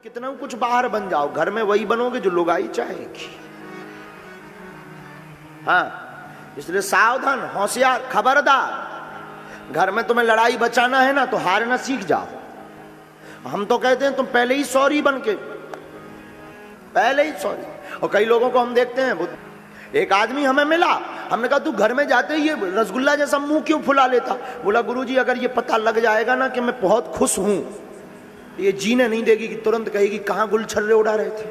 कितना कुछ बाहर बन जाओ, घर में वही बनोगे जो लुगाई चाहेगी। हाँ, इसलिए सावधान, होशियार, खबरदार। घर में तुम्हें लड़ाई बचाना है ना तो हारना सीख जाओ। हम तो कहते हैं तुम पहले ही सॉरी बन के, पहले ही सॉरी। और कई लोगों को हम देखते हैं, एक आदमी हमें मिला, हमने कहा तू घर में जाते ही ये रसगुल्ला जैसा मुंह क्यों फुला लेता? बोला गुरुजी अगर ये पता लग जाएगा ना कि मैं बहुत खुश हूं, ये जीने नहीं देगी कि तुरंत कहेगी कहां गुलछर्रे उड़ा रहे थे।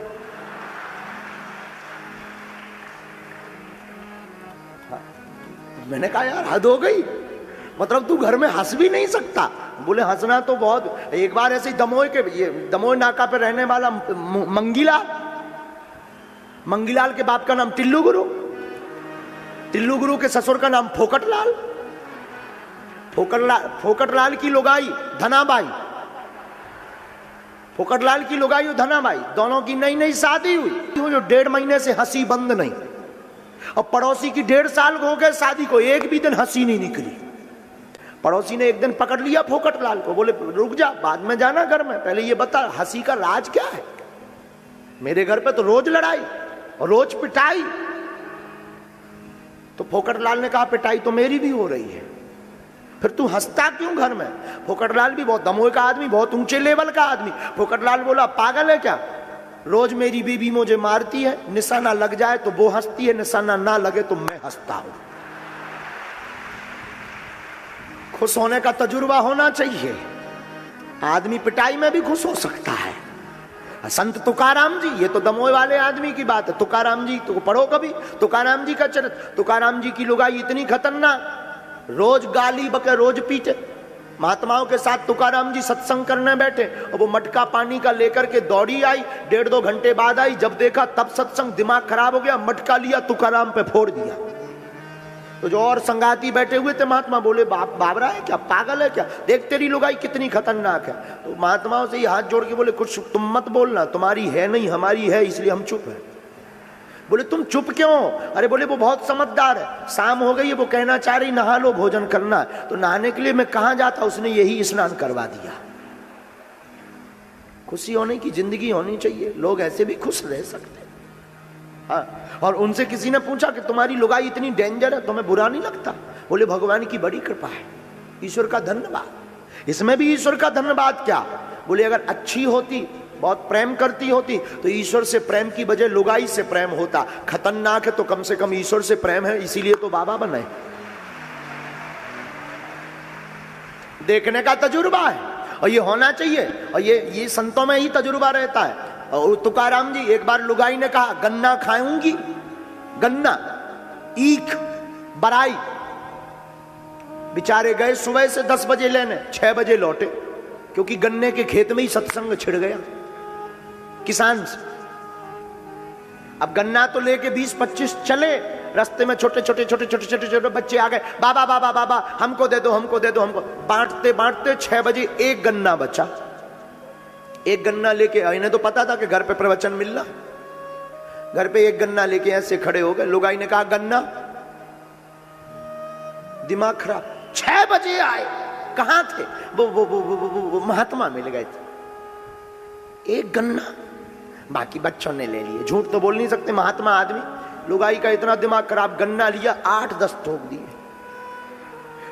मैंने कहा यार हद हो गई, मतलब तू घर में हंस भी नहीं सकता। बोले हंसना तो बहुत। एक बार ऐसे ही दमोह नाका पे रहने वाला मंगीलाल के बाप का नाम टिल्लू गुरु के ससुर का नाम फोकटलाल की लुगाई धनाबाई, फोकटलाल की लुगाई और धनाबाई दोनों की नई नई शादी हुई, जो 1.5 महीने से हंसी बंद नहीं। और पड़ोसी की 1.5 साल हो गए शादी को, एक भी दिन हंसी नहीं निकली। पड़ोसी ने एक दिन पकड़ लिया फोकटलाल को, बोले रुक जा, बाद में जाना घर में, पहले ये बता हंसी का राज क्या है? मेरे घर पे तो रोज लड़ाई और रोज पिटाई। तो फोकटलाल ने कहा पिटाई तो मेरी भी हो रही है, फिर तू हंसता क्यों घर में? फोकटलाल भी बहुत दमोह का आदमी, बहुत ऊंचे लेवल का आदमी। फोकटलाल बोला पागल है क्या? रोज मेरी बीवी मुझे मारती है, निशाना लग जाए तो वो हंसती है, निशाना ना लगे तो मैं हंसता हूं। खुश होने का तजुर्बा होना चाहिए। आदमी पिटाई में भी खुश हो सकता है। संत तुकाराम जी, ये तो दमोह वाले आदमी की बात है। तुकाराम जी तो पढ़ो कभी, तुकाराम जी का चरित्र। तुकाराम जी की लुगाई इतनी खतरनाक, रोज गाली बके रोज पीटे। महात्माओं के साथ तुकाराम जी सत्संग करने बैठे और वो मटका पानी का लेकर के दौड़ी आई, 1.5-2 घंटे बाद आई। जब देखा तब सत्संग, दिमाग खराब हो गया, मटका लिया तुकाराम पे फोड़ दिया। तो जो और संगाती बैठे हुए थे महात्मा बोले बाबरा है क्या, पागल है क्या, देख तेरी लुगाई कितनी खतरनाक है। तो महात्माओं से ही हाथ जोड़ के बोले कुछ तुम मत बोलना, तुम्हारी है नहीं हमारी है, इसलिए हम चुप हैं। बोले तुम चुप क्यों? अरे बोले वो बहुत समझदार है, शाम हो गई है, वो कहना चाह रही नहा लो, भोजन करना है। तो नहाने के लिए मैं कहां जाता, उसने यही स्नान करवा दिया। खुशी होने की जिंदगी होनी चाहिए, लोग ऐसे भी खुश रह सकते हैं। हाँ, और उनसे किसी ने पूछा कि तुम्हारी लुगाई इतनी डेंजर है, तुम्हें बुरा नहीं लगता? बोले भगवान की बड़ी कृपा है, ईश्वर का धन्यवाद। इसमें भी ईश्वर का धन्यवाद क्या? बोले अगर अच्छी होती, बहुत प्रेम करती होती तो ईश्वर से प्रेम की बजाय लुगाई से प्रेम होता। खतरनाक है तो कम से कम ईश्वर से प्रेम है, इसीलिए तो बाबा बने। देखने का तजुर्बा है और ये होना चाहिए, और ये संतों में ही तजुर्बा रहता है। और तुकाराम जी, एक बार लुगाई ने कहा गन्ना खाऊंगी, गन्ना ईख बराई। बेचारे गए सुबह से 10 बजे लेने, 6 बजे लौटे, क्योंकि गन्ने के खेत में ही सत्संग छिड़ गया किसान से। अब गन्ना तो लेके 20-25 चले, रास्ते में छोटे छोटे बच्चे आ गए, बाबा बाबा बाबा हमको दे दो, हमको दे दो, हमको। बांटते बांटते 6 बजे एक गन्ना बचा। एक गन्ना लेके, इन्हें तो पता था कि घर पे प्रवचन मिलना, घर पे एक गन्ना लेके ऐसे खड़े हो गए। लुगाई ने कहा गन्ना, दिमाग खराब, 6 बजे आए, कहां थे? वो महात्मा मिल गए थे। एक गन्ना, बाकी बच्चों ने ले लिए। झूठ तो बोल नहीं सकते, महात्मा आदमी। लुगाई का इतना दिमाग खराब, गन्ना लिया, 8-10 ठोक दिए।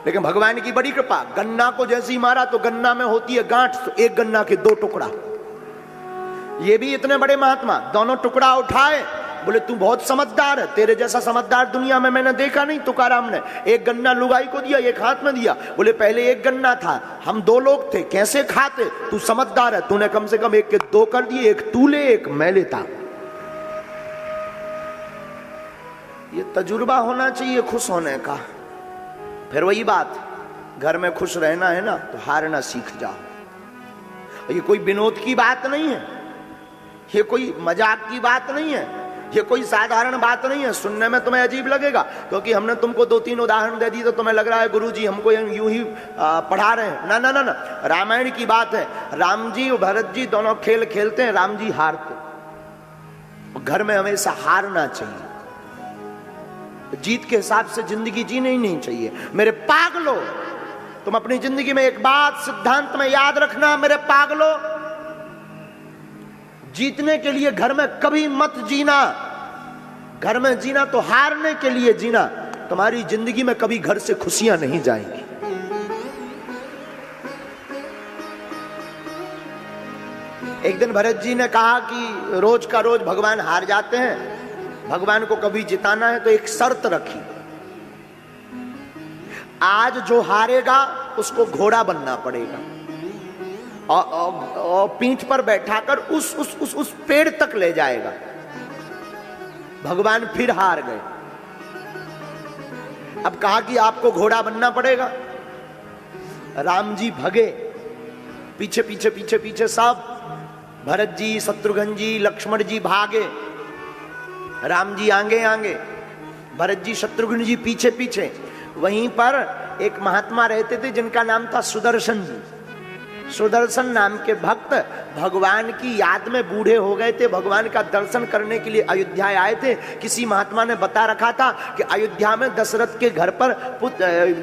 लेकिन भगवान की बड़ी कृपा, गन्ना को जैसे ही मारा तो गन्ना में होती है गांठ, तो एक गन्ना के 2 टुकड़ा। ये भी इतने बड़े महात्मा, दोनों टुकड़ा उठाए। बोले तू बहुत समझदार है, तेरे जैसा समझदार दुनिया में मैंने देखा नहीं। तुकाराम ने एक गन्ना लुगाई को दिया, एक हाथ में दिया। बोले पहले एक गन्ना था, हम 2 लोग थे, कैसे खाते? तू समझदार है, तूने कम से कम एक के 2 कर दिए, एक तू ले, एक मैं लेता। ये तजुर्बा होना चाहिए खुश होने का। फिर वही बात, घर में खुश रहना है ना तो हारना सीख जाओ। ये कोई विनोद की बात नहीं है, ये कोई मजाक की बात नहीं है, ये कोई साधारण बात नहीं है। सुनने में तुम्हें अजीब लगेगा, क्योंकि हमने तुमको 2-3 उदाहरण दे दी तो तुम्हें लग रहा है गुरुजी हमको यूं ही पढ़ा रहे हैं। ना ना ना ना, रामायण की बात है। राम जी और भरत जी दोनों खेल खेलते हैं, राम जी हारते। घर में हमेशा हारना चाहिए, जीत के हिसाब से जिंदगी जीनी ही नहीं चाहिए। मेरे पागलों, तुम अपनी जिंदगी में एक बात सिद्धांत में याद रखना, मेरे पागलों, जीतने के लिए घर में कभी मत जीना। घर में जीना तो हारने के लिए जीना। तुम्हारी जिंदगी में कभी घर से खुशियां नहीं जाएंगी। एक दिन भरत जी ने कहा कि रोज का रोज भगवान हार जाते हैं, भगवान को कभी जिताना है तो एक शर्त रखी, आज जो हारेगा उसको घोड़ा बनना पड़ेगा और पीठ पर बैठाकर उस पेड़ तक ले जाएगा। भगवान फिर हार गए। अब कहा कि आपको घोड़ा बनना पड़ेगा। राम जी भगे, पीछे पीछे पीछे पीछे सब, भरत जी, शत्रुघ्न जी, लक्ष्मण जी भागे, राम जी आगे आगे, भरत जी शत्रुघ्न जी पीछे पीछे। वहीं पर एक महात्मा रहते थे जिनका नाम था सुदर्शन जी। सुदर्शन नाम के भक्त भगवान की याद में बूढ़े हो गए थे, भगवान का दर्शन करने के लिए अयोध्या आए थे। किसी महात्मा ने बता रखा था कि अयोध्या में दशरथ के घर पर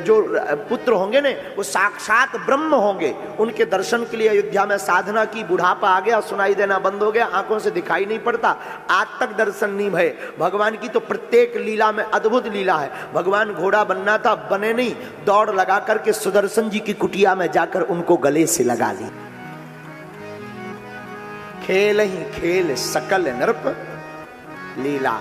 जो पुत्र होंगे ने वो साक्षात ब्रह्म होंगे। उनके दर्शन के लिए अयोध्या में साधना की, बुढ़ापा आ गया, सुनाई देना बंद हो गया, आंखों से दिखाई नहीं पड़ता, आज तक दर्शन नहीं भये। भगवान की तो प्रत्येक लीला में अद्भुत लीला है। भगवान घोड़ा बनना था, बने नहीं, दौड़ लगा करके सुदर्शन जी की कुटिया में जाकर उनको गले से लगा ली। खेल ही खेल सकल नृप लीला।